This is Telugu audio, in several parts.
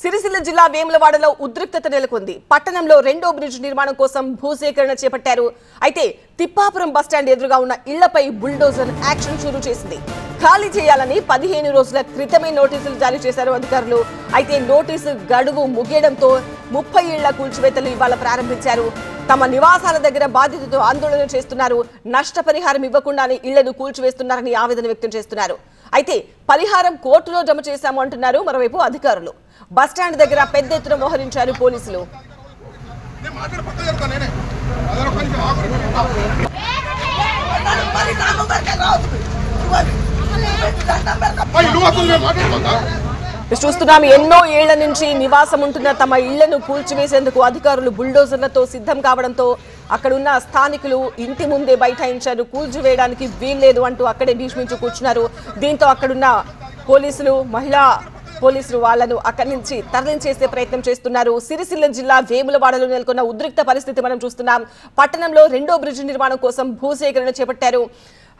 సిరిసిల్ల జిల్లా వేములవాడలో ఉద్రిక్తత నెలకొంది. పట్టణంలో రెండో బ్రిడ్జ్ నిర్మాణం కోసం భూసేకరణ చేపట్టారు. అయితే తిప్పాపురం బస్టాండ్ ఎదురుగా ఉన్న ఇళ్లపై బుల్డోజర్ యాక్షన్ షురూ చేసింది. ఖాళీ చేయాలని 15 రోజుల క్రితమే నోటీసులు జారీ చేశారు అధికారులు. అయితే నోటీసు గడువు ముగియడంతో 30 ఇళ్ల కూల్చివేతలు ఇవాళ ప్రారంభించారు. తమ నివాసాల దగ్గర బాధితులతో ఆందోళన చేస్తున్నారు. నష్టపరిహారం ఇవ్వకుండానే ఇళ్లను కూల్చివేస్తున్నారని ఆవేదన వ్యక్తం చేస్తున్నారు. అయితే పరిహారం కోర్టులో జమ చేశాము అంటున్నారు మరోవైపు అధికారులు. బస్టాండ్ దగ్గర పెద్ద ఎత్తున మోహరించారు పోలీసులు. చూస్తున్నాం, ఎన్నో ఏళ్ల నుంచి నివాసం ఉంటున్న తమ ఇళ్లను కూల్చివేసేందుకు అధికారులు బుల్డోజర్లతో సిద్ధం కావడంతో అక్కడున్న స్థానికులు ఇంటి ముందే బైఠాయించారు. కూల్చివేయడానికి వీల్లేదు అంటూ అక్కడే భీష్మించి కూర్చున్నారు. దీంతో అక్కడున్న మహిళా పోలీసులు వాళ్లను అక్కడి నుంచి తరలించేసే ప్రయత్నం చేస్తున్నారు. సిరిసిల్ల జిల్లా వేములవాడలో నెలకొన్న ఉద్రిక్త పరిస్థితి మనం చూస్తున్నాం. పట్టణంలో రెండో బ్రిడ్జ్ నిర్మాణం కోసం భూసేకరణ చేపట్టారు.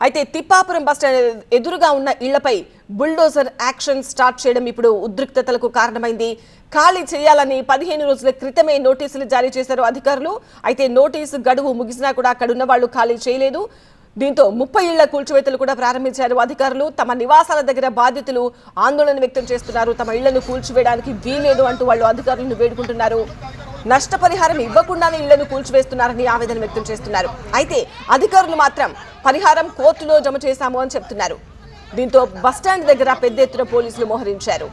అయితే తిప్పాపురం బస్టాండ్ ఎదురుగా ఉన్న ఇళ్లపై బుల్డోజర్ యాక్షన్ స్టార్ట్ చేయడం ఇప్పుడు ఉద్రిక్తతలకు కారణమైంది. ఖాళీ చేయాలని 15 రోజుల క్రితమే నోటీసులు జారీ చేశారు అధికారులు. అయితే నోటీసు గడువు ముగిసినా కూడా అక్కడున్న వాళ్ళు ఖాళీ చేయలేదు. దీంతో 30 ఇళ్ల కూల్చివేతలు కూడా ప్రారంభించారు అధికారులు. తమ నివాసాల దగ్గర బాధితులు ఆందోళన వ్యక్తం చేస్తున్నారు. తమ ఇళ్లను కూల్చివేయడానికి వీలేదు అంటూ వాళ్ళు అధికారులను వేడుకుంటున్నారు. నష్టపరిహారం ఇవ్వకుండానే ఇళ్లను కూల్చివేస్తున్నారని ఆవేదన వ్యక్తం చేస్తున్నారు. అయితే అధికారులు మాత్రం పరిహారం కోర్టులో జమ చేశాము అని చెప్తున్నారు. దీంతో బస్టాండ్ దగ్గర పెద్ద ఎత్తున పోలీసులు మోహరించారు.